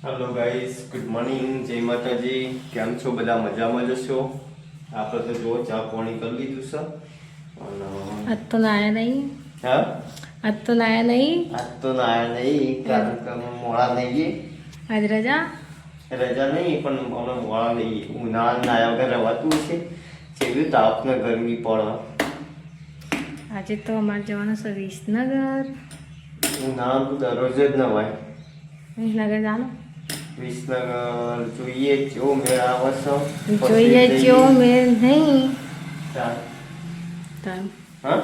Hello guys, good morning, જય માતાજી. કેમ છો બધા? મજામાં જશો? આપણે તો જો ચા પાણી કરી લીધું છે અને આજ તો નાયા નહીં. હા, આજ તો નાયા નહીં. આજ તો નાયા નહીં કારણ કે અમે મોડા નહીં. આજ રજા નહીં પણ અમે મોડા નહીં. ઉનાળા નાયા વગર રવાતું છે. જેવી તાપને ગરમી પડે. આજે તો અમારે જવાનું છે વિસનગર. ઉનાળા તો દરરોજ જ નવાય. વિસનગર જવાનું વિસનગર જોઈએ કેવો મેળ આવે છે. જોઈએ જો મેળ નહીં હા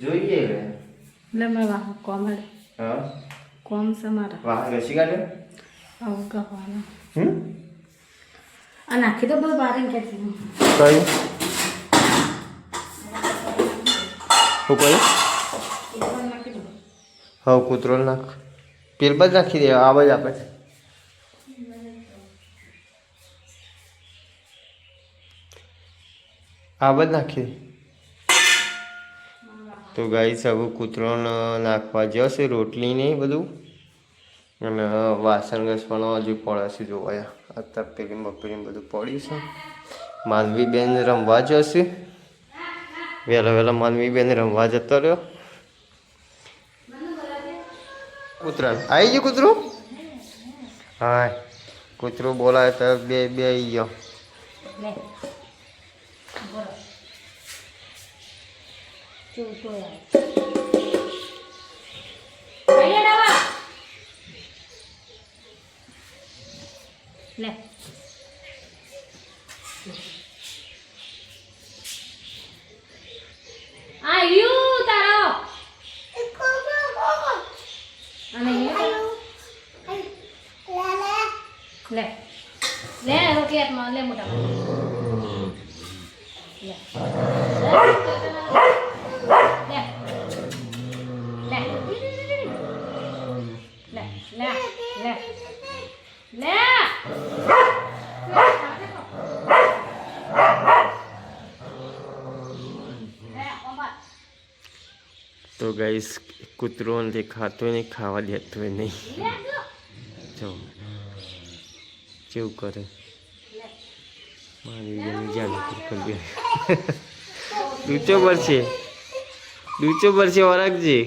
જોઈએ એટલે મેં વાહ કોમ હડે હા કોમ છે મારા વાહ રસી કાઢે આવું કહેવાનું આ નાખી દો બધું બારે ક્યાંથી કયું શું કહ્યું? નાખી દો. હા કૂતરો નાખ પેલ બાદ નાખી દે આ બાજ આપે આ બાજ નાખી દે. તો ગાઈસ હવે કૂતરોને નાખવા જશે રોટલી ને બધું અને વાસણ ઘસવાનો હજુ પડે છે જોવા. અત્યારે પેલી બપેલી બધું પડ્યું છે. માનવીબેન રમવા જશે વહેલા માનવીબેન રમવા જતો રહ્યો. કૂતરા આવી ગયું કૂતરું? હા કૂતરું બોલાય તો બે આવી ગયો. લે આયુ તારો અને લે લે રોટલી હાથમાં લે મોટા લે તો ગાઈસ કૂતરો ને ખાતો નહીં, ખાવા દેતો નહીં. જો કેવું કરે મારી જાન ડૂચો ભરશે વરાગજે.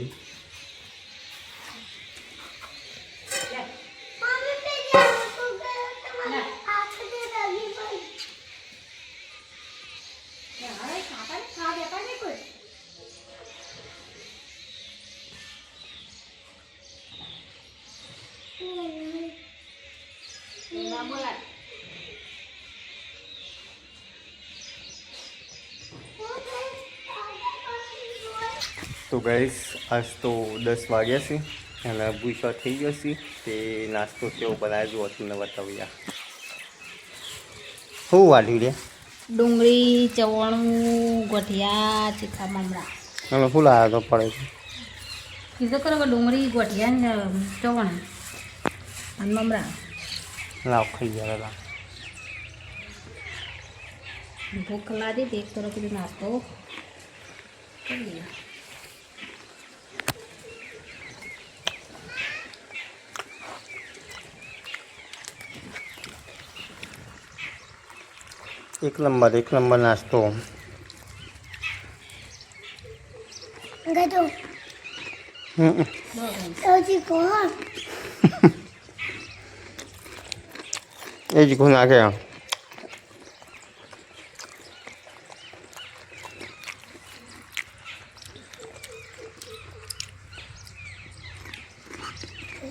તો ગાઈસ આજ તો 10 વાગ્યા છે અને ભૂસો થઈ ગયો છે. તે નાસ્તો કેવો બનાવ્યો હતું ને બતાવ્યા. શું વાઢ્યું રે? ડુંગળી ચવણું ગોઠિયા ચીખા મમરા. અને શું લાવ્યો તો પડે છે? કીધું કરો કે ડુંગળી ગોઠિયા ને ચવણ અને મમરા. લાવ ખાઈ ગયા લાવ. ભૂખ લાગી હતી એક તરફ કીધું નાસ્તો કરી. એક નંબર નાસ્તો. એ જ ગુણ નાખે.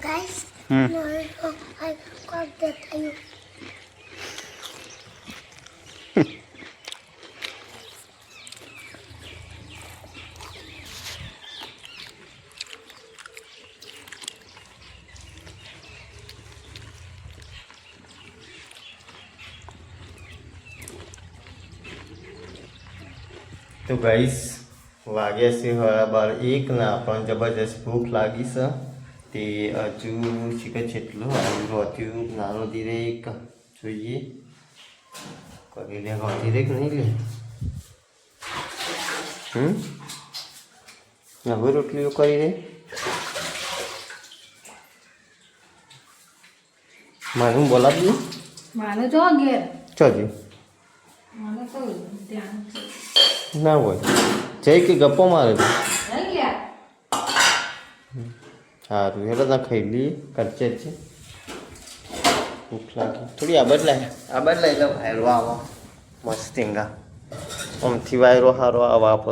Guys, I got that you. તો ગાઈસ વાગ્યા છે 12:01 ને આપણને જબરજસ્ત ભૂખ લાગી છે. તે હજુ શીખે જેટલું આવ્યું રોત્યું નાનો ધીરે એક જોઈએ કરી લે. ધીરે નહીં લે હવે રોટલીઓ કરી દે. મારું બોલાવ્યું માનો જો ઘેર ચોજી માનો તો ધ્યાન છે ના હોય જઈ કે ગપ્પો મારે છે રહી ગયા સારું હેલો ના ખાઈ લઈએ કચ્ચે જ છે ભૂખ લાગી થોડી આ બદલાય લો વાયરો આવો મસ્તીંગા આમથી વાયરો સારો આવો આપો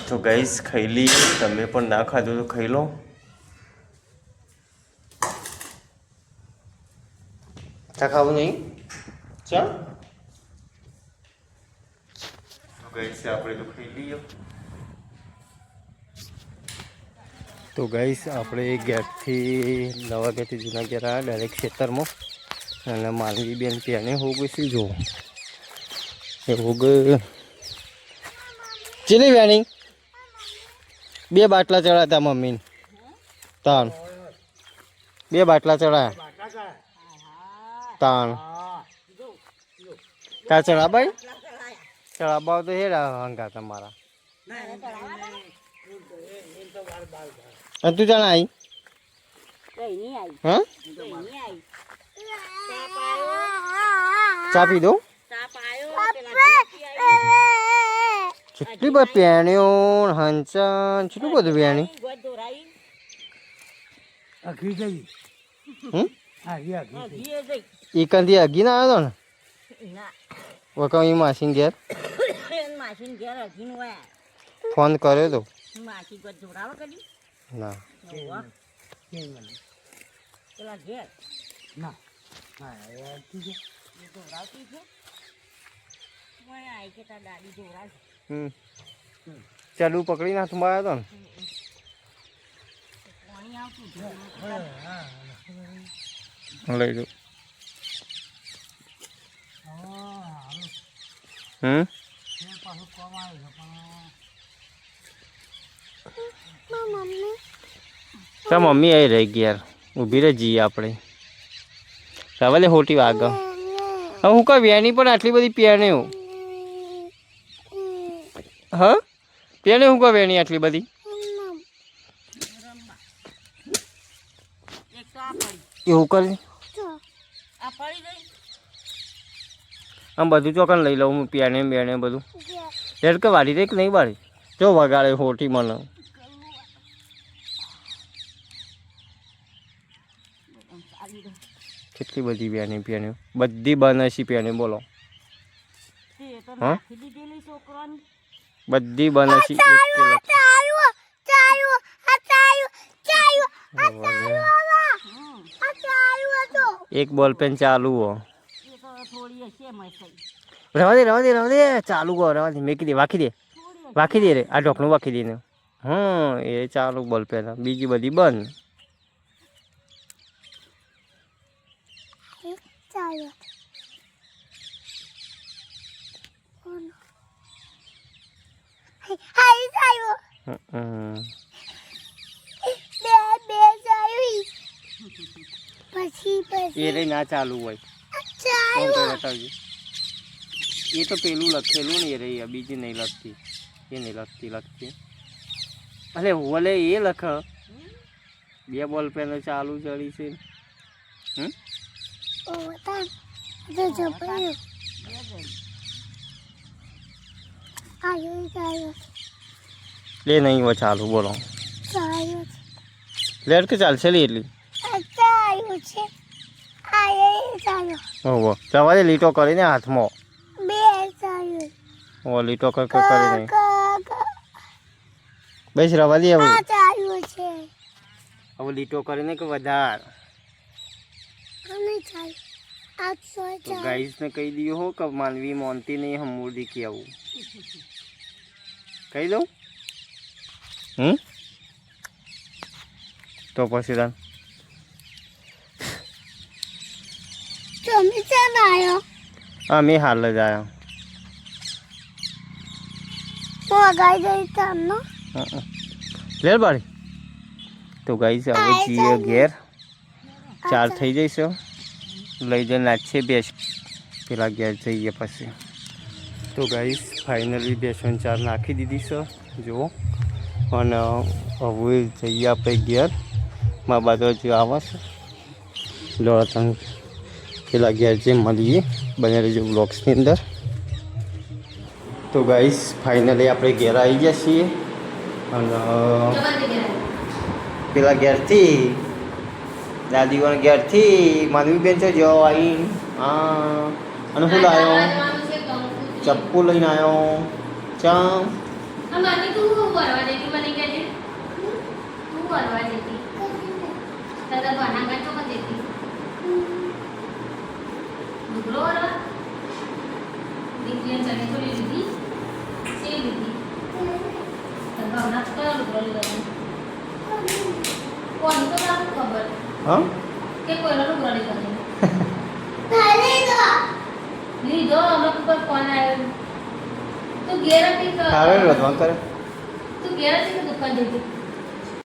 તો ગઈશ ખાઈ લઈએ તમે પણ ના ખાધું તો ખાઈ લો ખાવું નહીં ચાલ તો ગઈશ આપણે તો ખાઈ લઈએ તો ગઈશ આપણે ગેટથી નવા ગેટથી જૂના ઘેર આવ્યા ડાયરેક્ટ ખેતરમાં અને માલવી બેન તેને હોગ શું જુઓ એ હોગ ચીલી વેણી 2 બાટલા ચડાતા મમ્મીને તાણ 2 બાટલા ચડાયા તાણ તા ચડાબાઈ ચડાબાવ તો હેડા હંગા તમારા તું જાણ આવી હા ચા પી દો કેટલી બધી પેણીઓ હંચન કેટલું બધું પેણી એકંથી અગી ના આવ્યો ને વકાઈ માસીન ઘેર ફોન કર્યો તો ના ચાલુ પકડી ના તું આવ્યો તો ને લઈ દો તો મમ્મી આવી રહી ગઈ યાર ઊભી રહી જઈએ આપણે સવાલે ખોટી વાગ હવે હું કઈ વેણી પણ આટલી બધી પેણીઓ હા પેણી હું કઈ વેણી આટલી બધી એવું કરી આમ બધું ચોકન લઈ લઉં હું પેણે બેણે બધું રેડ કે વાળી દે કે નહીં વાળી જો વગાડે હોટી મને કેટલી બધી બેની પેણીઓ બધી બનશી પેણી બોલો હા બધી બનશી એક બોલ પેન ચાલુ હો રવા દે ચાલુ હો રવા દે મેકી દે વાખી દે રે આ ઢોકણું વાખી દે ને એ ચાલુ બોલ પેન બીજી બધી બંધ એ રે ના ચાલુ હોય એ તો પેલું લખેલું ને એ રહી બીજી નહીં લખતી એ નહીં લખતી અરે ઓલે એ લખ 2 બોલ પેન ચાલુ ચડી છે લે નહીં वो ચાલુ બોલો લેટ કે ચાલશે લે એટલી ઓહો જવા દે લીટો કરીને હાથમાં ઓ લીટો કરીને બસ રવા દે હવે લીટો કરીને કે વધાર तो गाइस ने कही दियो हो कब मानवी मानती नहीं हम मूर्ति की आऊ कही दो तो પછી દાન તમે ચાલ આયો અમે હાલ જ આયા તો ગાઈ ગઈ તમનો લે બાળી તો ગાઈસ હવે જીએ ઘેર 4 થઈ જઈશે લઈ જઈને નાચશે બેસ પેલા ઘેર જઈએ પછી તો ગાઈસ ફાઇનલી 2 4 નાખી દીધી છે જુઓ અને હવે જઈએ આપણે ઘેર મારા બાજુ હજુ આવે છે લોળતણ પેલા ઘેર જે મળીએ બને રહેજો બ્લોગ્સની અંદર. તો ગાઈસ ફાઇનલી આપણે ઘેર આવી ગયા છીએ અને પેલા ઘેરથી દાદીઓના ઘેરથી માનવી બેન છે જો આવી હા અને શું લાવ્યો ચપ્પુ લઈને આવ્યો ચમ હા લીધો અમુક પર ફોન આવ્યો તું ઘેર હતી આવે રધવા કરે તું ઘેર હતી કે દુકાન જતી